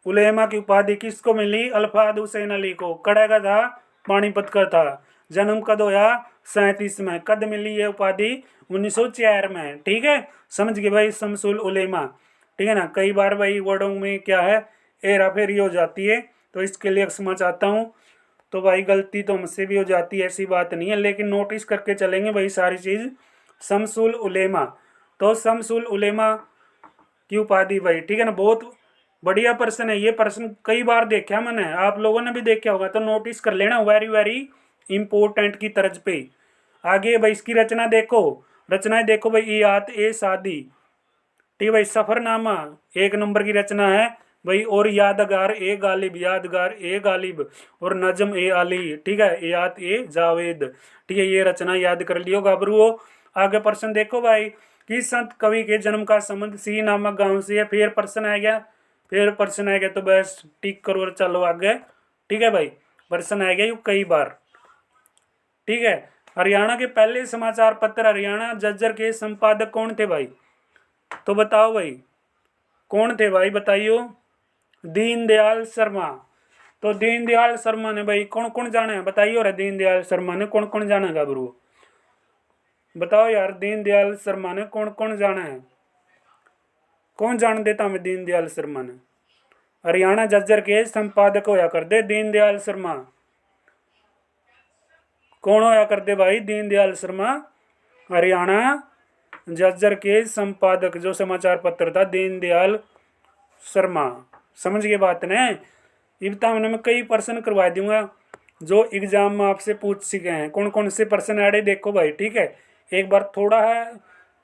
A: उलेमा की उपाधि किसको मिली? अल्फाज हुसैन अली को। कड़ा का था? पानीपत का था। जन्म कद होया? 37 में। कद मिली ये उपाधि? 1904 में, ठीक है। समझ गए भाई, समसूल उलेमा, ठीक है ना। कई बार भाई वर्डों में क्या है, हेरा फेरी हो जाती है, तो इसके लिए क्षमा चाहता हूँ। तो भाई गलती तो हमसे भी हो जाती है, ऐसी बात नहीं है, लेकिन नोटिस करके चलेंगे भाई सारी चीज़। शमसुल उलेमा, तो शमसुल उलेमा की उपाधि भाई, ठीक है ना। बहुत बढ़िया प्रश्न है ये। प्रश्न कई बार देखा मैंने, आप लोगों ने भी देखा होगा, तो नोटिस कर लेना, वेरी वेरी इंपॉर्टेंट की तर्ज पे। आगे भाई इसकी रचना देखो, रचनाएं देखो भाई। इयात ए शादी, ठीक है भाई। सफरनामा 1 नंबर की रचना है भाई। और यादगार ए गालिब, यादगार ए गालिब। और नजम ए अली, ठीक है। याद ए जावेद, ठीक है। ये रचना याद कर लियो गाबरू। आगे प्रश्न देखो भाई, किस संत कवि के जन्म का संबंध सी नामक गांव से है? फिर प्रश्न आ गया, फिर प्रश्न आ गया, तो बस टिक करो और चलो आगे, ठीक है भाई। प्रश्न आ गया यू कई बार, ठीक है। हरियाणा के पहले समाचार पत्र हरियाणा झज्जर के संपादक कौन थे भाई? तो बताओ भाई कौन थे भाई, बताइयो। दीनदयाल शर्मा। तो दीनदयाल शर्मा ने भाई कौन कौन जाना है बताइयो रे? दीनदयाल शर्मा ने कौन कौन जाना है गाबरू? बताओ यार, दीनदयाल शर्मा ने कौन कौन जाना है? कौन जान देता हमें दीनदयाल शर्मा ने? हरियाणा झज्जर के संपादक होया कर दे दीनदयाल शर्मा। कौन होया कर दे भाई? दीनदयाल शर्मा हरियाणा झज्जर के संपादक, जो समाचार पत्र था दीनदयाल शर्मा। समझ गए बात ने? इब्ता मैं कई प्रश्न करवा दूंगा जो एग्जाम में आपसे पूछ सके हैं। कौन कौन से प्रश्न आड़े देखो भाई, ठीक है। एक बार थोड़ा है,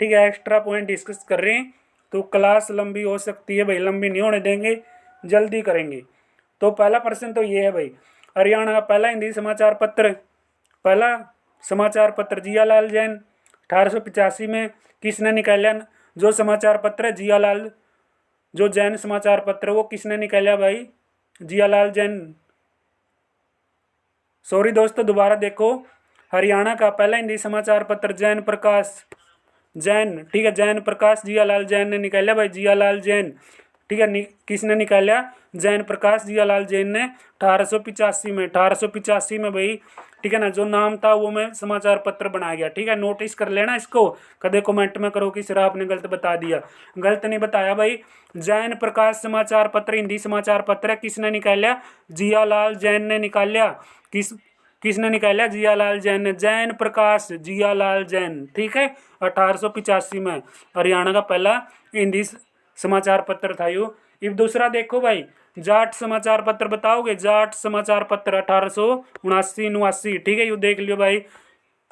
A: ठीक है, एक्स्ट्रा पॉइंट डिस्कस कर रहे हैं, तो क्लास लंबी हो सकती है भाई, लंबी नहीं होने देंगे, जल्दी करेंगे। तो पहला प्रश्न तो ये है भाई, हरियाणा का पहला हिंदी समाचार पत्र, पहला समाचार पत्र जियालाल जैन 1885 में किसने निकाला? जो समाचार पत्र है जियालाल, जो जैन समाचार पत्र वो किसने निकाला भाई? जियालाल जैन, सॉरी दोस्तों दोबारा देखो, हरियाणा का पहला हिंदी समाचार पत्र जैन प्रकाश, जैन, ठीक है, जैन प्रकाश जियालाल जैन ने निकाला भाई, जियालाल जैन, ठीक है, किसने निकाला? जैन प्रकाश जियालाल जैन ने 1885 में, 1885 में भाई, ठीक है ना, जो नाम था वो में समाचार पत्र बनाया गया, ठीक है, नोटिस कर लेना इसको, कदे कमेंट में करो कि सर आपने गलत बता दिया, गलत नहीं बताया भाई। जैन प्रकाश समाचार पत्र हिंदी समाचार पत्र है, किसने निकाला? जियालाल जैन ने निकाला। किसने निकाला? जियालाल जैन ने, जैन प्रकाश जियालाल जैन, ठीक है, 1885 में हरियाणा का पहला हिंदी समाचार पत्र था यो। अब दूसरा देखो भाई, जाट समाचार पत्र बताओगे? जाट समाचार पत्र 1879 ठीक है, यू देख लियो भाई,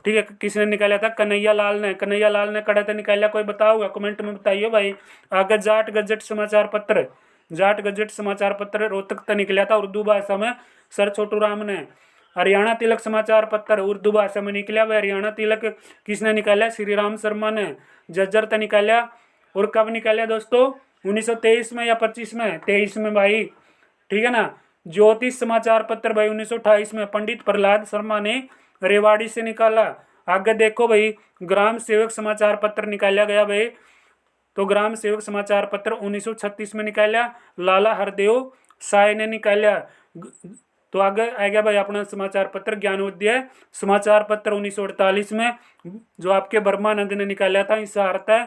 A: ठीक है, किसने निकाला था? कन्हैया लाल ने, कन्हैया लाल ने कड़ा था निकाला, कोई बताओगा? कमेंट में बताइए भाई। आगे जाट गजट समाचार पत्र, जाट गजट समाचार पत्र रोहतक तक निकला था उर्दू भाषा में, सर छोटू राम ने। हरियाणा तिलक समाचार पत्र उर्दू भाषा में निकला हुआ, हरियाणा तिलक किसने निकाला? श्री राम शर्मा ने। जज्जर तक निकाला, और कब निकाला दोस्तों? 1923 में या 25 में? 23 में भाई, ठीक है ना। ज्योतिष समाचार पत्र भाई 1928 में पंडित प्रहलाद शर्मा ने रेवाड़ी से निकाला। आगे देखो भाई, ग्राम सेवक समाचार पत्र निकाला गया भाई, तो ग्राम सेवक समाचार पत्र 1936 में निकाला, लाला हरदेव साय ने निकाला। तो आगे आ गया भाई अपना समाचार पत्र ज्ञानोदय समाचार पत्र 1948 में, जो आपके ब्रह्मानंद ने निकाला था, इसका अर्थ है।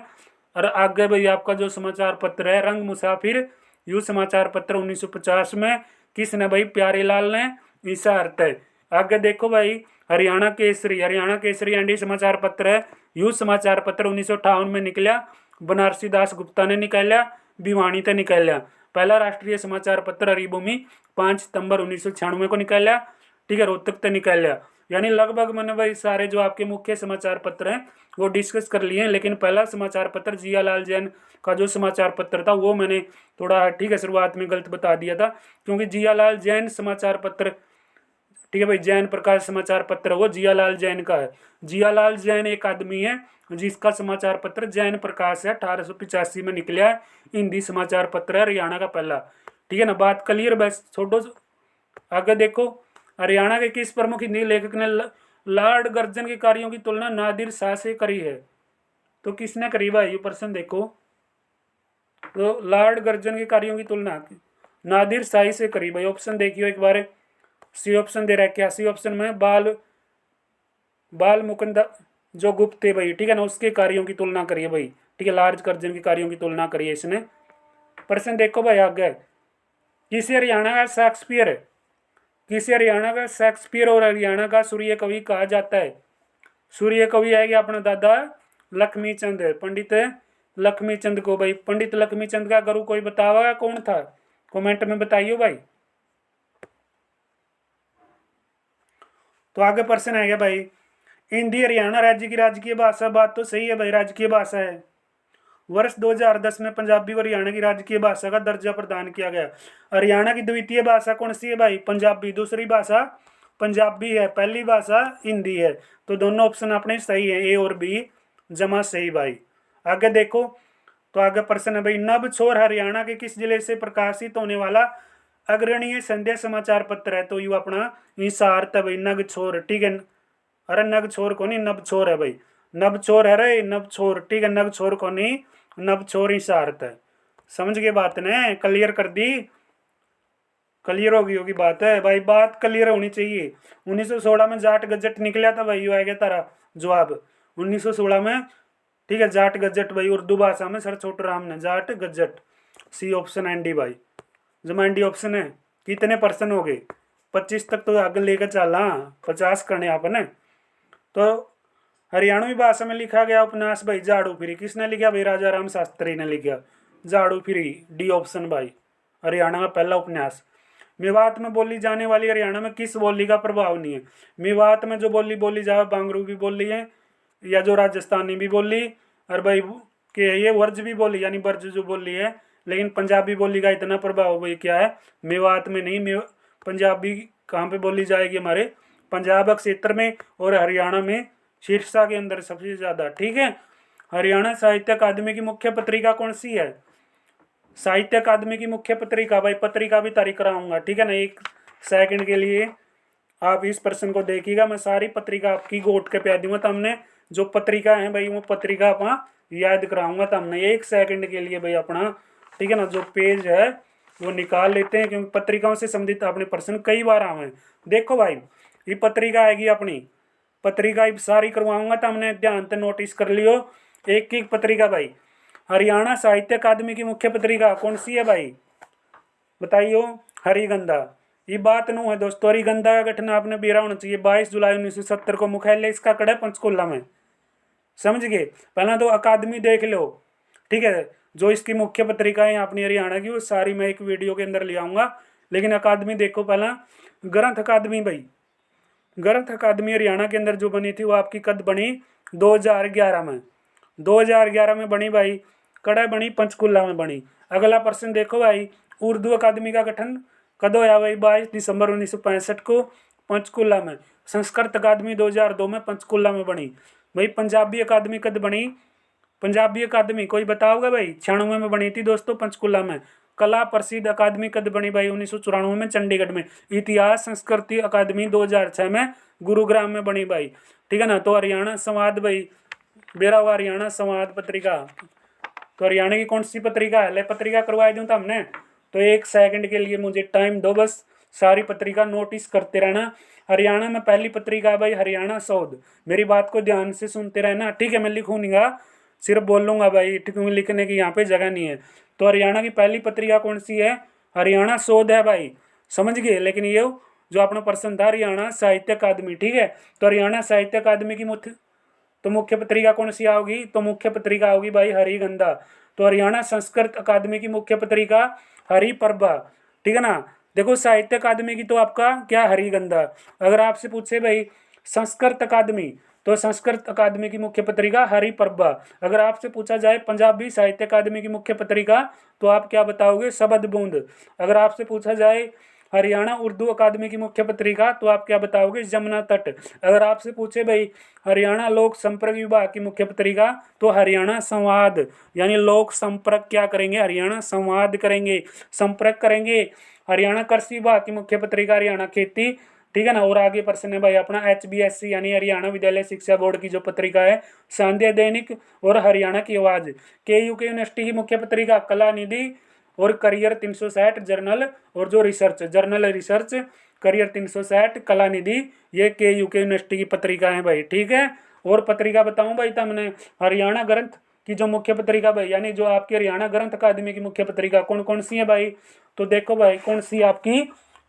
A: और आगे भाई आपका जो समाचार पत्र है रंग मुसाफिर, यू समाचार पत्र 1950 में, किसने भाई? प्यारेलाल ने, इसका अर्थ है। आगे देखो भाई, हरियाणा केसरी, हरियाणा केसरी एनडी समाचार पत्र है, यू समाचार पत्र 1958 में निकला, बनारसी दास गुप्ता ने निकाला, भिवानी से निकाला। पहला राष्ट्रीय समाचार पत्र हरिभूमि 5 सितंबर 1996 को निकाला, ठीक है, रोहतक से निकाला। यानी लगभग मैंने भाई सारे जो आपके मुख्य समाचार पत्र हैं वो डिस्कस कर लिए हैं, लेकिन पहला समाचार पत्र जियालाल जैन का जो समाचार पत्र था वो मैंने थोड़ा, ठीक है, शुरुआत में गलत बता दिया था, क्योंकि जियालाल जैन समाचार पत्र, ठीक है भाई, जैन प्रकाश समाचार पत्र वो जियालाल जैन का है। जियालाल जैन एक आदमी है जिसका समाचार पत्र जैन प्रकाश है, 1885 में निकला है, हिंदी समाचार पत्र है, हरियाणा का पहला, ठीक है ना। बात क्लियर, बस छोड़ो। आगे देखो, हरियाणा के किस प्रमुख हिंदी लेखक ने लॉर्ड कर्जन के कार्यों की तुलना नादिर शाह से करी है? तो किसने करी भाई? ये प्रश्न देखो, तो लॉर्ड कर्जन के कार्यों की तुलना नादिर शाही से करी भाई। ऑप्शन देखियो एक बार, सी ऑप्शन दे रखा है, सी ऑप्शन में बाल मुकुंद जो गुप्त थे भाई, ठीक है ना, उसके कार्यों की तुलना करिए भाई, ठीक है, लॉर्ड कर्जन के कार्यों की तुलना करिए इसने। प्रश्न देखो भाई आगे, किसे हरियाणा का शेक्सपियर, किसे हरियाणा का शेक्सपियर और हरियाणा का सूर्य कवि कहा जाता है? सूर्य कवि है क्या अपना दादा लक्ष्मी चंद, पंडित लक्ष्मी चंद को भाई। पंडित लक्ष्मी चंद का गुरु कोई बतावा कौन था? कमेंट में बताइए भाई। तो आगे प्रश्न है क्या भाई, हिंदी हरियाणा राज्य की राजकीय भाषा? बात तो सही है भाई, राजकीय भाषा है। वर्ष 2010 में पंजाबी को हरियाणा की राजकीय भाषा का दर्जा प्रदान किया गया। हरियाणा की द्वितीय भाषा कौन सी है भाई? पंजाबी। दूसरी भाषा पंजाबी है, पहली भाषा हिंदी है। तो दोनों ऑप्शन अपने सही है, ए और बी जमा सही भाई। आगे देखो, तो आगे प्रश्न है भाई, नव छोर हरियाणा के किस जिले से प्रकाशित होने वाला अग्रणीय संध्या समाचार पत्र है? तो यू अपना हिसार है भाई, नग छोर, ठीक है। अरे नग छोर को नहीं, नब छोर है भाई, नब छोर है रे, नब छोर, ठीक है, नग छोर को नहीं, नब छोर हिसार है। समझ गए बात ने? क्लियर कर दी, क्लियर होगी बात है भाई, बात क्लियर होनी चाहिए। 1916 में जाट गजट निकला था भाई, यू आएगा तारा जवाब 1916 में, ठीक है, जाट गजट भाई, उर्दू भाषा में सर छोटू राम ने, Jat gazette, C option and D भाई, जमा एंडी ऑप्शन है। कितने परसेंट हो गए? 25 तक तो आगे लेकर चला, 50 करने आपने। तो हरियाणवी भाषा में लिखा गया उपन्यास भाई झाड़ू फिरी, किसने लिखा भाई? राजा राम शास्त्री ने लिखा, झाड़ू फिरी, डी ऑप्शन भाई, हरियाणा का पहला उपन्यास। मेवात में बोली जाने वाली हरियाणा में किस बोली का प्रभाव नहीं है? मेवात में जो बोली बोली जाए बांगरू भी बोली है, या जो राजस्थानी भी बोली, और भाई के ये वर्ज भी बोली, यानी वर्ज जो बोली है, लेकिन पंजाबी बोली का इतना प्रभाव भाई क्या है? मेवात में नहीं। पंजाबी कहाँ पे बोली जाएगी? हमारे पंजाब क्षेत्र में और हरियाणा में सिरसा के अंदर सबसे ज़्यादा, ठीक है। हरियाणा साहित्य अकादमी की मुख्य पत्रिका कौन सी है? साहित्य अकादमी की मुख्य पत्रिका, भाई पत्रिका भी तारीख कराऊंगा, ठीक है ना। एक सेकंड के लिए आप इस प्रश्न को देखिएगा, मैं सारी पत्रिका आपकी गोट के पे दूंगा। तो हमने जो पत्रिका है भाई वो पत्रिका अपना याद कराऊंगा। तो हमने एक सेकंड के लिए भाई अपना, ठीक है ना, जो पेज है वो निकाल लेते हैं, क्योंकि पत्रिकाओं से संबंधित अपने प्रश्न कई बार आए हैं। देखो भाई, ये पत्रिका आएगी अपनी, पत्रिका सारी करवाऊंगा। तो हमने ध्यान से नोटिस कर लियो एक एक पत्रिका भाई। हरियाणा साहित्य अकादमी की मुख्य पत्रिका कौन सी है भाई, बताइयो। हरिगंधा। ये बात नो है दोस्तों, हरिगंधा का गठन आपने बेरा होना चाहिए 22 जुलाई 1970 को। मुख्यालय इसका कड़ा है पंचकुला में, समझ गए। पहला तो अकादमी देख लो, ठीक है। जो इसकी मुख्य पत्रिका है अपनी हरियाणा की, वो सारी मैं एक वीडियो के अंदर ले आऊंगा। लेकिन अकादमी देखो पहला, ग्रंथ अकादमी भाई, ग्रंथ अकादमी हरियाणा के अंदर जो बनी थी वो आपकी कद बनी 2011 में, 2011 में बनी भाई। कड़ा बनी पंचकुला में बनी। अगला प्रश्न देखो भाई, उर्दू अकादमी का गठन कद होया भाई, 22 दिसंबर 1965 को पंचकुला में। संस्कृत अकादमी 2002 में पंचकुला में बनी भाई। पंजाबी अकादमी कद बनी, पंजाबी अकादमी कोई बताओगे भाई, 96 में बनी थी दोस्तों पंचकुला में। कला प्रसिद्ध अकादमी कद बनी भाई, 1994 में चंडीगढ़ में। इतिहास संस्कृति अकादमी 2006 में गुरुग्राम में बनी भाई, ठीक है ना। तो हरियाणा संवाद भाई, बेरा हुआ हरियाणा संवाद पत्रिका। तो हरियाणा की कौन सी पत्रिका है, ले पत्रिका करवा दूं तो हमने। तो एक सेकंड के लिए मुझे टाइम दो, बस सारी पत्रिका नोटिस करते रहना। हरियाणा में पहली पत्रिका है भाई हरियाणा सौद। मेरी बात को ध्यान से सुनते रहना, ठीक है। मैं लिखूंगा, सिर्फ बोलूंगा भाई, ठीक है, लिखने की यहाँ पे जगह नहीं है। तो हरियाणा की पहली पत्रिका कौन सी है, हरियाणा शोध है भाई, समझ गए। लेकिन ये जो अपना प्रश्न था हरियाणा साहित्य अकादमी, ठीक है। तो हरियाणा साहित्य अकादमी की मुख्य पत्रिका कौन सी आओगी, तो मुख्य पत्रिका होगी भाई हरिगंधा। तो हरियाणा संस्कृत अकादमी की मुख्य पत्रिका हरिप्रभा, ठीक है ना। देखो साहित्य अकादमी की तो आपका क्या हरिगंधा। अगर आपसे पूछे भाई संस्कृत अकादमी, तो संस्कृत अकादमी की मुख्य पत्रिका हरिप्रभा। अगर आपसे पूछा जाए पंजाबी साहित्य अकादमी की मुख्य पत्रिका, तो आप क्या बताओगे, शबद बूंद। अगर आपसे पूछा जाए हरियाणा उर्दू अकादमी की मुख्य पत्रिका, तो आप क्या बताओगे, जमुना तट। अगर आपसे पूछे भाई हरियाणा लोक संपर्क विभाग की मुख्य पत्रिका, तो हरियाणा संवाद। यानी लोक संपर्क क्या करेंगे, हरियाणा संवाद करेंगे, संपर्क करेंगे। हरियाणा कृषि विभाग की मुख्य पत्रिका हरियाणा खेती, ठीक है ना। और आगे प्रश्न है भाई अपना HBSC यानी हरियाणा विद्यालय शिक्षा बोर्ड की जो पत्रिका है संध्या दैनिक और हरियाणा की आवाज। KU के यूनिवर्सिटी की मुख्य पत्रिका कला निधि और करियर 360 जर्नल, और जो रिसर्च जर्नल रिसर्च करियर 360 कला निधि, ये KU के यूनिवर्सिटी की पत्रिका है भाई, ठीक है। और पत्रिका बताऊं भाई तुमने, हरियाणा ग्रंथ की जो मुख्य पत्रिका भाई, यानी जो आपकी हरियाणा ग्रंथ अकादमी की मुख्य पत्रिका कौन कौन सी है भाई। तो देखो भाई कौन सी आपकी,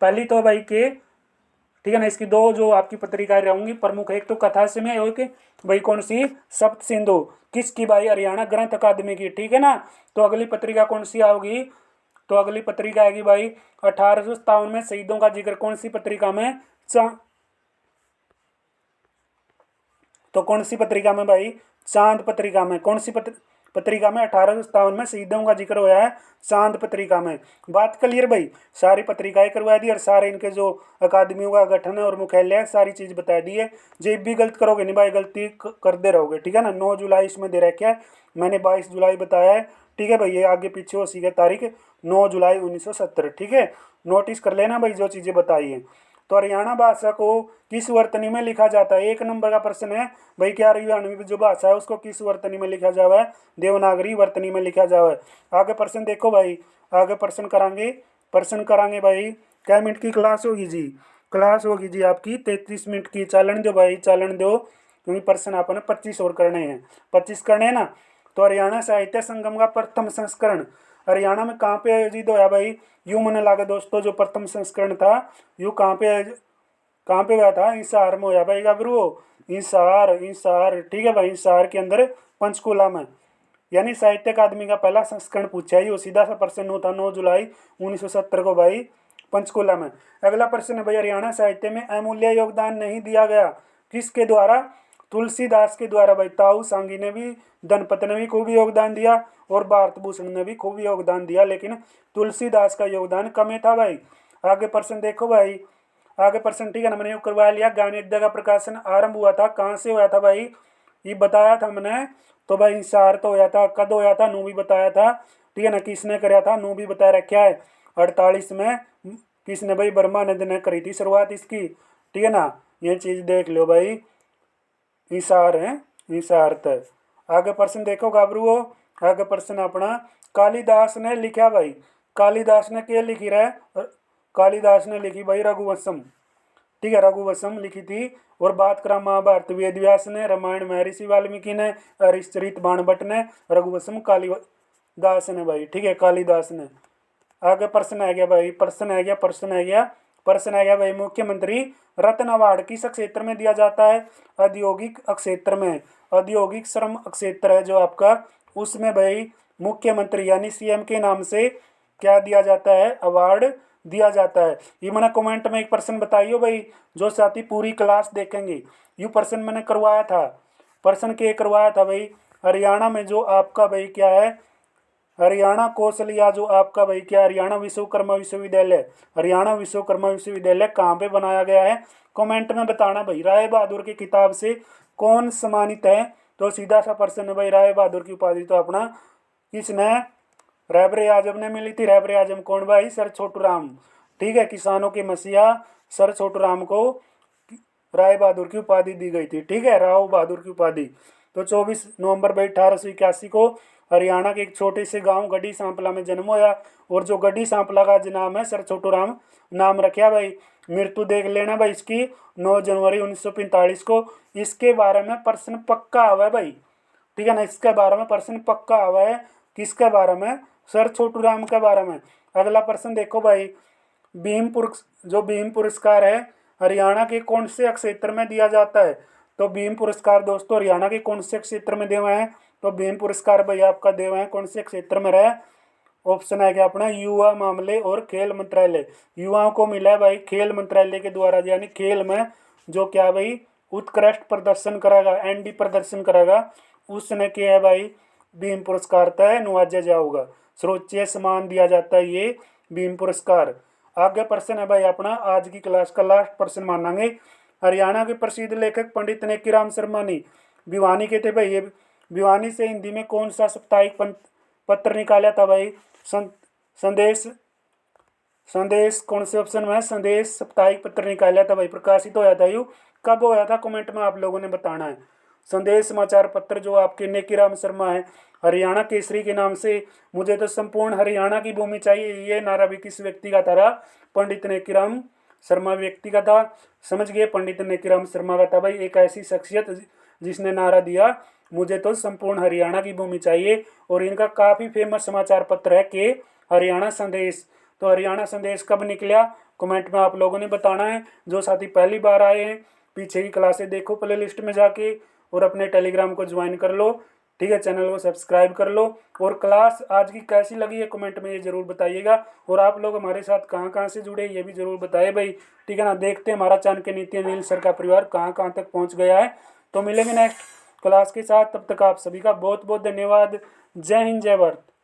A: पहली तो भाई के, ठीक है ना। इसकी दो जो आपकी पत्रिकाएं रहूंगी प्रमुख, एक तो कथा से में, एक भाई कौन सी, सप्त सिंधु। किसकी भाई, हरियाणा ग्रंथ अकादमी की, ठीक है ना। तो अगली पत्रिका कौन सी आओगी, तो अगली पत्रिका आएगी भाई 1857 में शहीदों का जिक्र, कौन सी पत्रिका में, तो कौन सी पत्रिका में भाई, चांद पत्रिका में। कौन सी पत्रिका में 1857 में शहीदों का जिक्र हुआ है, चांद पत्रिका में। बात क्लियर भाई, सारी पत्रिकाएं करवा दी और सारे इनके जो अकादमियों का गठन है और मुख्यालय है सारी चीज बता दी है। जब भी गलत करोगे नहीं भाई, गलती करते रहोगे, ठीक है ना। 9 जुलाई इसमें दे रखा है, मैंने 22 जुलाई बताया है, ठीक है भाई। ये आगे पीछे उसी की तारीख 9 जुलाई 1970, ठीक है। नोटिस कर लेना भाई जो चीजें बताई हैं। तो हरियाणा भाषा को किस वर्तनी में लिखा जाता है, 1 नंबर का प्रश्न है भाई, क्या हरियाणवी जो भाषा है उसको किस वर्तनी में लिखा जावा है, देवनागरी वर्तनी में लिखा जावा है। आगे प्रश्न देखो भाई, आगे प्रश्न करांगे भाई। क्या मिनट की क्लास होगी जी, क्लास होगी जी आपकी 33 मिनट की। चालन दो भाई, चालन दो, क्योंकि प्रश्न आपने 25 और करने हैं, 25 करने हैं ना। तो हरियाणा साहित्य संगम का प्रथम संस्करण हरियाणा में कहाँ पे आयोजित होया भाई, यूं मन लगा दोस्तों, जो प्रथम संस्करण था यूं कहाँ पे हुआ था, हिसार में होया भाई गाबरू, हिसार, ठीक है भाई, हिसार के अंदर पंचकुला में। यानी साहित्य अकादमी का पहला संस्करण पूछा है, सीधा सा प्रश्न होता 9 जुलाई 1970 को भाई पंचकुला में। अगला प्रश्न है भाई, हरियाणा साहित्य में अमूल्य योगदान नहीं दिया गया, किसके द्वारा, तुलसीदास के द्वारा भाई। ताऊ सांगी ने भी, धनपत ने भी खूब योगदान दिया और भारत भूषण ने भी खूब योगदान दिया, लेकिन तुलसीदास का योगदान कम था भाई। आगे प्रश्न देखो भाई, आगे प्रश्न, ठीक है ना, मैंने करवा लिया। ज्ञानोदय का प्रकाशन आरंभ हुआ था, कहाँ से हुआ था भाई, ये बताया था मैंने। तो भाई हिसार तो होया था, कद होया था, नू भी बताया था ठीक है ना। किसने कराया था, नू भी बता रखा है। 48 में किसने भाई, ब्रह्मानंद ने करी थी शुरुआत इसकी, ठीक है ना। ये चीज देख लो भाई, ईसार है, ईसार्थ। आगे प्रश्न देखो गाबरू, आगे प्रश्न अपना कालिदास ने लिखा भाई, कालिदास ने क्या लिखी रहा, कालिदास ने लिखी भाई रघुवंशम, ठीक है, रघुवंशम लिखी थी। और बात करा महाभारत वेद व्यास ने, रामायण महर्षि वाल्मीकि ने, हरिश्चरित बाणभट्ट ने, रघुवंशम कालिदास ने भाई, ठीक है, कालिदास ने। आगे प्रश्न आ गया भाई, प्रश्न आ गया, प्रश्न आ गया, प्रश्न आ गया भाई, मुख्यमंत्री रत्न अवार्ड किस क्षेत्र में दिया जाता है, औद्योगिक क्षेत्र में, औद्योगिक श्रम क्षेत्र है जो आपका, उसमें भाई मुख्यमंत्री यानी सीएम के नाम से क्या दिया जाता है, अवार्ड दिया जाता है। ये मैंने कमेंट में एक प्रश्न बताइयो भाई, जो साथी पूरी क्लास देखेंगे। ये प्रश्न मैंने करवाया था, प्रश्न के करवाया था भाई, हरियाणा में जो आपका भाई क्या है, हरियाणा कौशल्या जो आपका भाई क्या, हरियाणा विश्वकर्मा विश्वविद्यालय, हरियाणा विश्वकर्मा विश्वविद्यालय कहाँ पे बनाया गया है, कमेंट में बताना भाई। राय बहादुर की किताब से कौन सम्मानित है, तो सीधा सा प्रश्न है भाई, राय बहादुर की उपाधि तो अपना किसने, रहबर आजम ने मिली थी। रहबर आजम कौन भाई, सर छोटू राम, ठीक है, किसानों के मसीहा सर छोटू राम को राय बहादुर की उपाधि दी गई थी, ठीक है, राव बहादुर की उपाधि। तो 24 नवंबर भाई 1881 को हरियाणा के एक छोटे से गांव गढ़ी सांपला में जन्म हुआ, और जो गढ़ी सांपला का नाम है सर छोटू राम नाम रखा भाई। मृत्यु देख लेना भाई इसकी 9 जनवरी 1945 को। इसके बारे में प्रश्न पक्का आवा है भाई, ठीक है ना, इसके बारे में प्रश्न पक्का आवा है, किसके बारे में, सर छोटू राम के बारे में। अगला प्रश्न देखो भाई, जो भीम पुरस्कार है हरियाणा के कौन से क्षेत्र में दिया जाता है, तो भीम पुरस्कार दोस्तों हरियाणा के कौन से क्षेत्र में देवा है, तो भीम पुरस्कार भाई आपका देवा है कौन से क्षेत्र में रहे, ऑप्शन है क्या अपना, युवा मामले और खेल मंत्रालय। युवाओं को मिला है भाई खेल मंत्रालय के द्वारा, यानी खेल में जो क्या भाई उत्कृष्ट प्रदर्शन करेगा, एनडी प्रदर्शन करेगा, उसने क्या है भाई भीम पुरस्कार तय नवाजा जाऊगा, सर्वोच्च सम्मान दिया जाता है ये भीम पुरस्कार। आगे प्रश्न है भाई अपना आज की क्लास का लास्ट प्रश्न मानेंगे। हरियाणा के प्रसिद्ध लेखक पंडित नेकीराम शर्मा ने भिवानी के थे भाई, ये भिवानी से हिंदी में कौन सा साप्ताहिक पत्र निकाला था भाई, संदेश, संदेश कौन से ऑप्शन में है, संदेश साप्ताहिक पत्र निकाला था भाई, प्रकाशित होया था, यू कब होया था कमेंट में आप लोगों ने बताना है। संदेश समाचार पत्र जो आपके नेकीराम शर्मा है, हरियाणा केसरी के नाम से, मुझे तो संपूर्ण हरियाणा की भूमि चाहिए, ये नारा भी किस व्यक्ति का था, पंडित नेकीराम शर्मा व्यक्ति का था, समझ गए, पंडित नेकीराम शर्मा का था भाई, एक ऐसी शख्सियत जिसने नारा दिया मुझे तो संपूर्ण हरियाणा की भूमि चाहिए। और इनका काफ़ी फेमस समाचार पत्र है कि हरियाणा संदेश। तो हरियाणा संदेश कब निकला कमेंट में आप लोगों ने बताना है। जो साथी पहली बार आए हैं पीछे की क्लासें देखो प्ले लिस्ट में जाके, और अपने टेलीग्राम को ज्वाइन कर लो, ठीक है, चैनल को सब्सक्राइब कर लो। और क्लास आज की कैसी लगी है कमेंट में ये जरूर बताइएगा, और आप लोग हमारे साथ कहाँ कहाँ से जुड़े ये भी जरूर बताइए भाई, ठीक है ना। देखते हैं हमारा चाणक्य नीति नील सर का परिवार कहाँ कहाँ तक पहुँच गया है। तो मिलेंगे नेक्स्ट क्लास के साथ, तब तक आप सभी का बहुत बहुत धन्यवाद। जय हिंद, जय भारत।